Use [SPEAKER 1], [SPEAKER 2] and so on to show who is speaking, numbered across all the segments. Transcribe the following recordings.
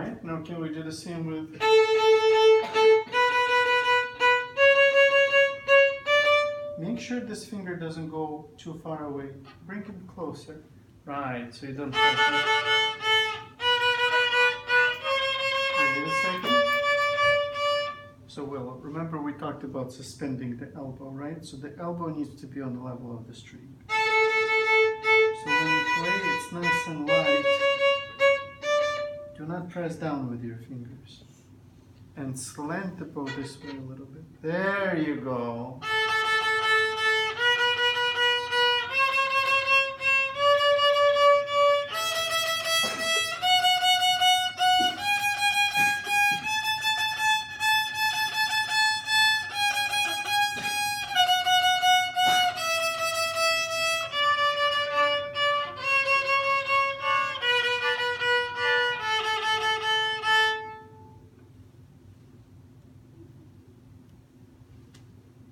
[SPEAKER 1] right, now can we do the same with... Make sure this finger doesn't go too far away. Bring it closer. Right, so you don't press it. Wait a second. So Will, remember we talked about suspending the elbow, right? So the elbow needs to be on the level of the string. So when you play, it's nice and light. Do not press down with your fingers. And slant the bow this way a little bit. There you go.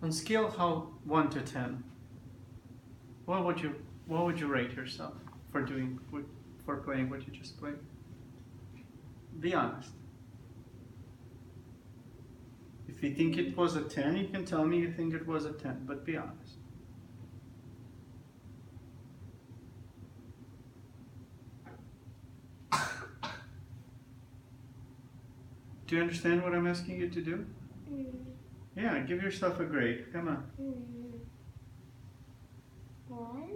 [SPEAKER 1] On scale how 1 to 10, what would you rate yourself for playing what you just played? Be honest. If you think it was a 10, you can tell me you think it was a 10, but be honest. Do you understand what I'm asking you to do? Yeah, give yourself a grade. Come on.
[SPEAKER 2] 1.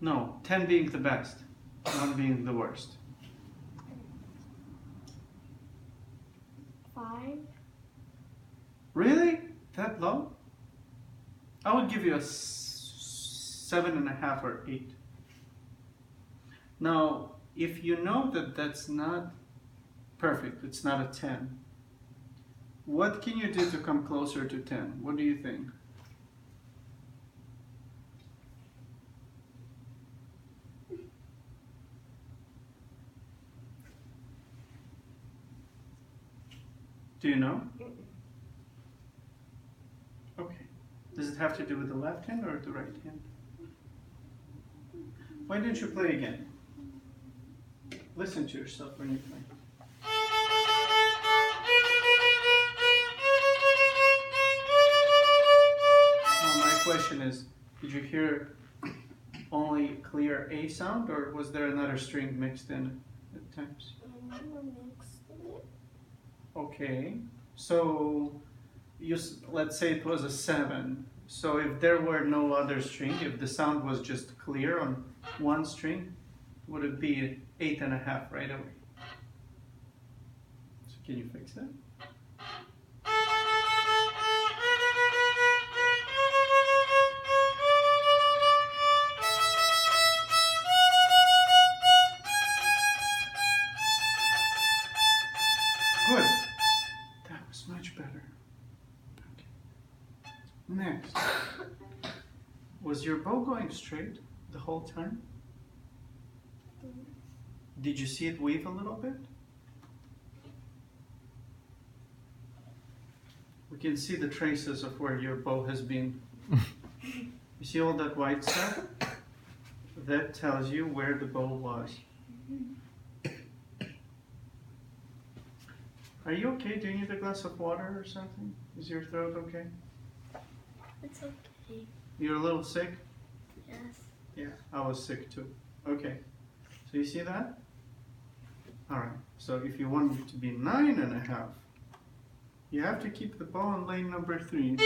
[SPEAKER 1] No, 10 being the best, 1 being the worst.
[SPEAKER 2] 5.
[SPEAKER 1] Really? That low? I would give you a 7.5 or 8. Now, if you know that that's not perfect, it's not a 10, what can you do to come closer to 10? What do you think? Do you know? Okay. Does it have to do with the left hand or the right hand? Why don't you play again? Listen to yourself when you play. Question is, did you hear only clear A sound, or was there another string mixed in at times?
[SPEAKER 2] Mixed in it.
[SPEAKER 1] Okay, so let's say it was a 7. So if there were no other string, if the sound was just clear on one string, would it be 8.5 right away? So can you fix that? Good. That was much better. Okay. Next. Was your bow going straight the whole time? Did you see it weave a little bit? We can see the traces of where your bow has been. You see all that white stuff? That tells you where the bow was. Are you okay? Do you need a glass of water or something? Is your throat okay?
[SPEAKER 2] It's okay.
[SPEAKER 1] You're a little sick?
[SPEAKER 2] Yes.
[SPEAKER 1] Yeah, I was sick too. Okay. So you see that? Alright. So if you want it to be 9.5, you have to keep the bow on lane number 3.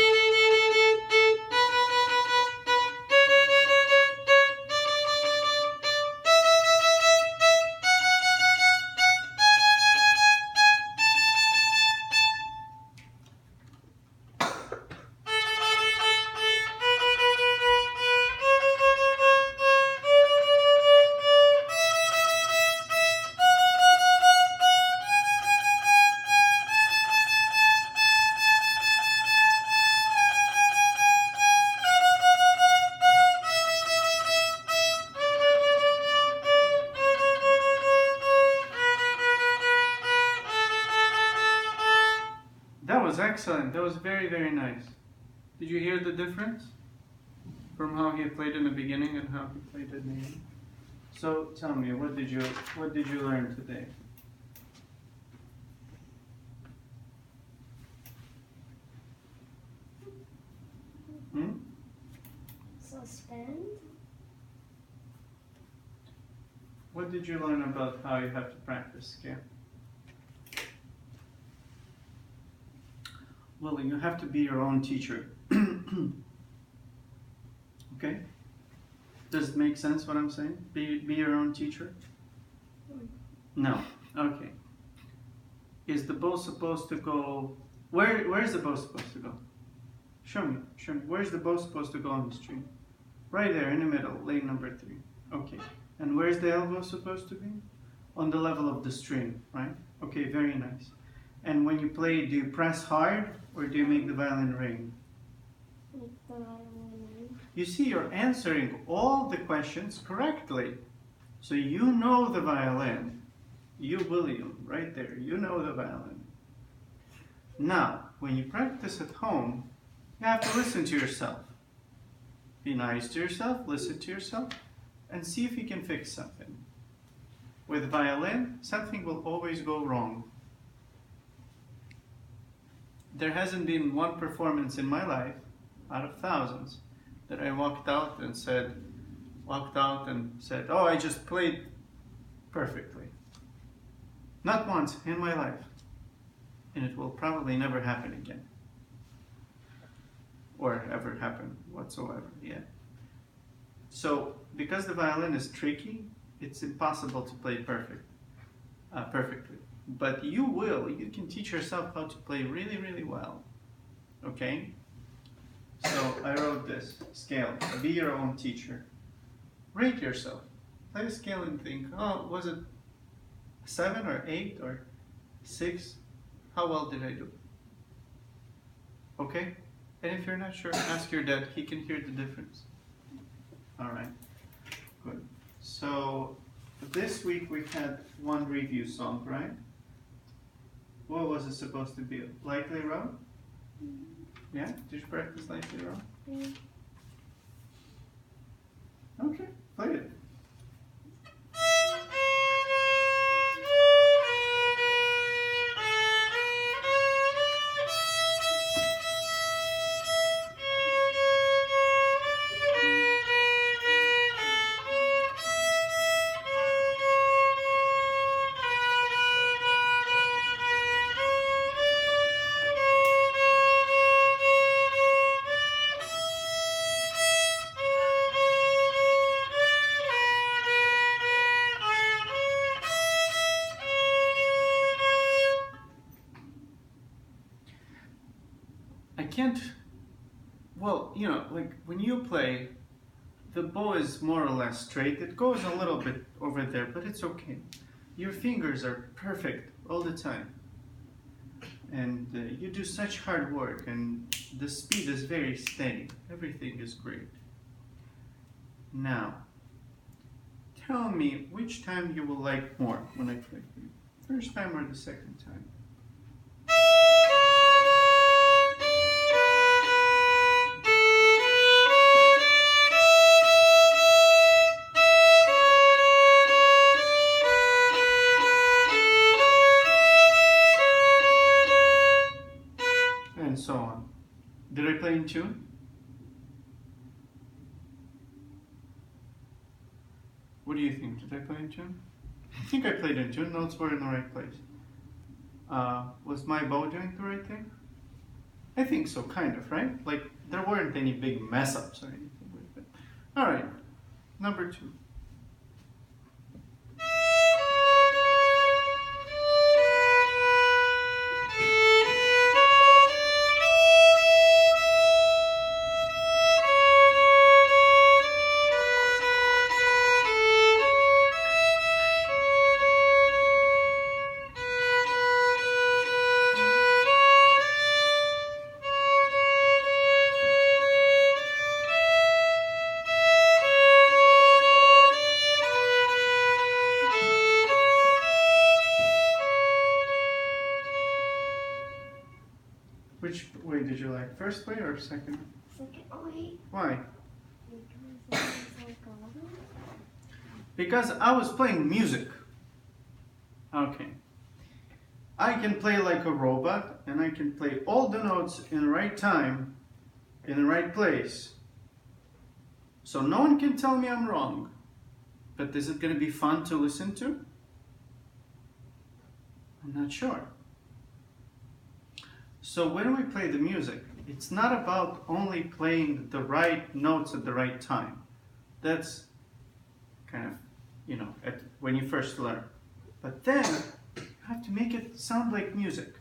[SPEAKER 1] That was excellent. That was very, very nice. Did you hear the difference from how he played in the beginning and how he played in the end? So tell me, what did you learn today? What did you learn about how you have to practice scale? Well, you have to be your own teacher. Okay? Does it make sense what I'm saying? Be your own teacher? No. Okay. Is the bow supposed to go... Where's the bow supposed to go? Show me. Where's the bow supposed to go on the string? Right there in the middle, lane number 3. Okay. And where's the elbow supposed to be? On the level of the string, right? Okay, very nice. And when you play, do you press hard or do you make the violin ring?
[SPEAKER 2] Make the violin ring.
[SPEAKER 1] You see, you're answering all the questions correctly. So you know the violin. You, William, right there, you know the violin. Now, when you practice at home, you have to listen to yourself. Be nice to yourself, listen to yourself, and see if you can fix something. With violin, something will always go wrong. There hasn't been one performance in my life, out of thousands, that I walked out and said, oh, I just played perfectly. Not once in my life. And it will probably never happen again. Or ever happen whatsoever, yeah. So, because the violin is tricky, it's impossible to play perfectly. But you can teach yourself how to play really, really well. Okay? So, I wrote this, scale, be your own teacher. Rate yourself. Play a scale and think, oh, was it 7 or 8 or 6? How well did I do? Okay? And if you're not sure, ask your dad. He can hear the difference. All right. Good. So this week we had one review song, right? What was it supposed to be? Lightly Row? Yeah? Did you practice Lightly Row?
[SPEAKER 2] Yeah.
[SPEAKER 1] Okay, play it. Well, you know, like when you play, the bow is more or less straight. It goes a little bit over there, but it's okay. Your fingers are perfect all the time. And you do such hard work, and the speed is very steady. Everything is great. Now, tell me which time you will like more when I play for you. First time or the second time? And so on. Did I play in tune? What do you think? Did I play in tune? I think I played in tune. Notes were in the right place. Was my bow doing the right thing? I think so, kind of, right? Like, there weren't any big mess-ups or anything like that. All right, number 2. Which way did you like? First way or second?
[SPEAKER 2] Second way.
[SPEAKER 1] Why?
[SPEAKER 2] Because it was like a...
[SPEAKER 1] Because I was playing music. Okay. I can play like a robot, and I can play all the notes in the right time, in the right place. So no one can tell me I'm wrong. But is it going to be fun to listen to? I'm not sure. So when we play the music, it's not about only playing the right notes at the right time. That's kind of, when you first learn. But then you have to make it sound like music.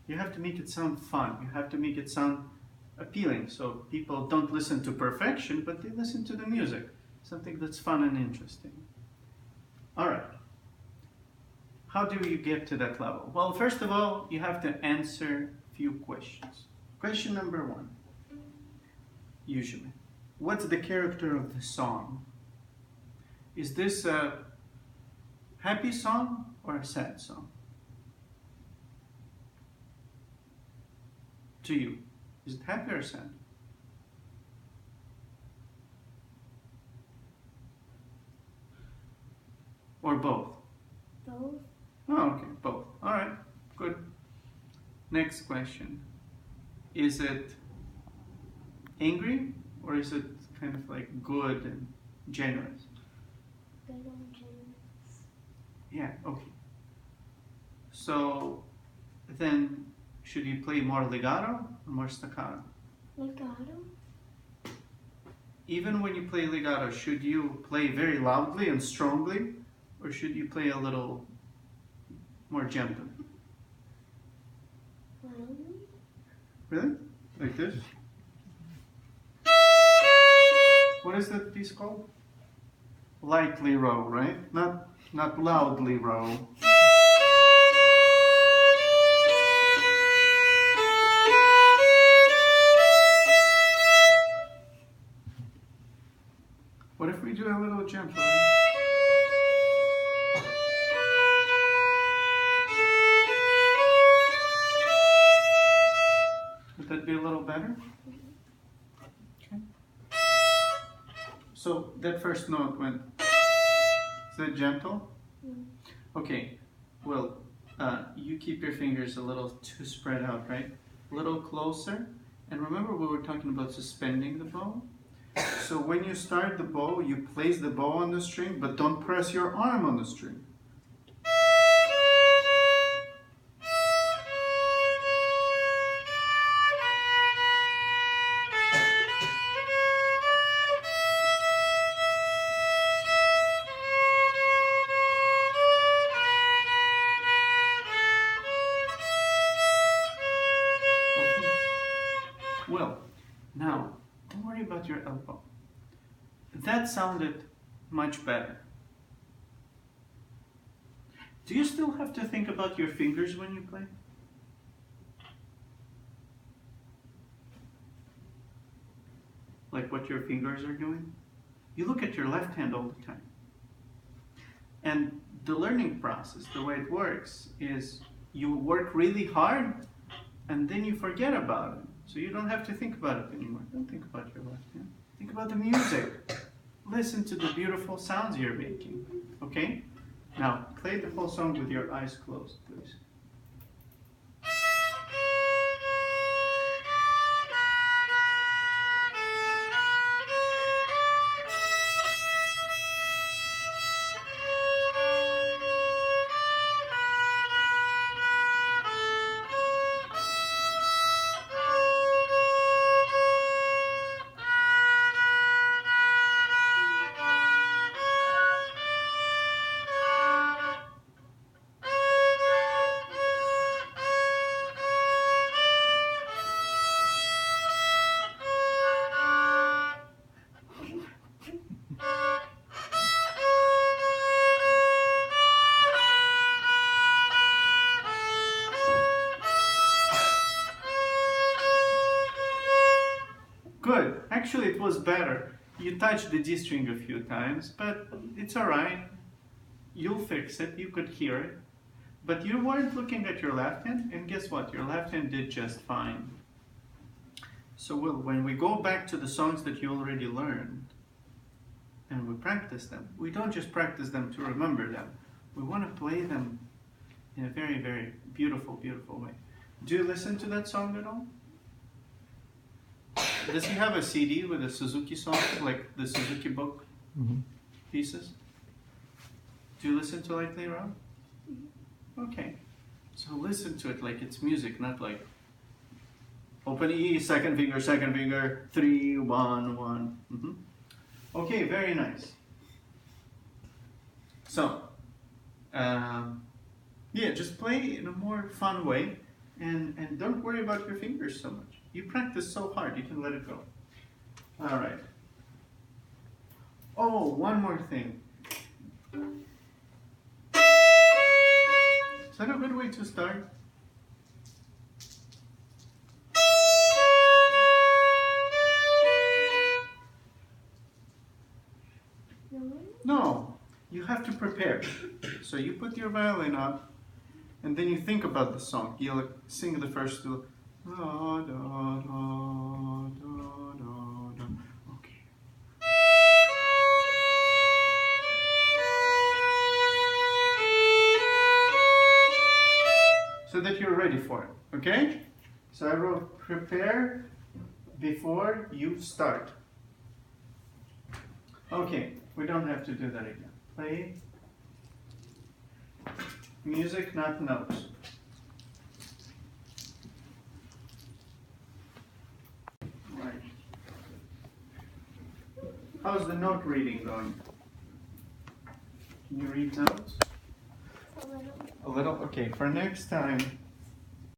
[SPEAKER 1] You have to make it sound fun. You have to make it sound appealing. So people don't listen to perfection, but they listen to the music. Something that's fun and interesting. All right. How do you get to that level? Well, first of all, you have to answer a few questions. Question number 1, usually. What's the character of the song? Is this a happy song or a sad song? To you, is it happy or sad? Or both?
[SPEAKER 2] Both.
[SPEAKER 1] Oh, okay, both. All right, good. Next question. Is it angry or is it kind of like good and generous?
[SPEAKER 2] Good and generous.
[SPEAKER 1] Yeah, okay. So then should you play more legato or more staccato?
[SPEAKER 2] Legato.
[SPEAKER 1] Even when you play legato, should you play very loudly and strongly or should you play a little more gentle?
[SPEAKER 2] Loudly.
[SPEAKER 1] Really? Like this? What is that piece called? Lightly row, right? Not loudly row. What if we do a little gentler? Would that be a little better? Okay. So that first note went, is that gentle? Okay, well, you keep your fingers a little too spread out, right? A little closer. And remember we were talking about suspending the bow? So when you start the bow, you place the bow on the string, but don't press your arm on the string. Okay. Well, now, don't worry about your elbow. That sounded much better. Do you still have to think about your fingers when you play? Like what your fingers are doing? You look at your left hand all the time. And the learning process, the way it works, is you work really hard and then you forget about it. So you don't have to think about it anymore. Don't think about your left hand. Think about the music. Listen to the beautiful sounds you're making. Okay? Now, play the whole song with your eyes closed, please. Good. Actually, it was better. You touched the D string a few times, but it's alright. You'll fix it. You could hear it. But you weren't looking at your left hand, and guess what? Your left hand did just fine. So when we go back to the songs that you already learned, and we practice them, we don't just practice them to remember them. We want to play them in a very, very beautiful, beautiful way. Do you listen to that song at all? Does he have a CD with a Suzuki song, like the Suzuki book?
[SPEAKER 3] Mm-hmm.
[SPEAKER 1] pieces? Do you listen to like later on? Okay. So listen to it like it's music, not like open E, second finger, 3, 1, 1. Okay, very nice. So, yeah, just play in a more fun way and don't worry about your fingers so much. You practice so hard, you can let it go. All right. Oh, one more thing. Is that a good way to start? No, you have to prepare. So you put your violin up, and then you think about the song. You'll sing the first two. Da, da, da, da, da, da. Okay. So that you're ready for it, okay? So I wrote prepare before you start. Okay, we don't have to do that again. Play music, not notes. Right. How's the note reading going? Can you read notes?
[SPEAKER 2] A little.
[SPEAKER 1] A little? Okay, for next time,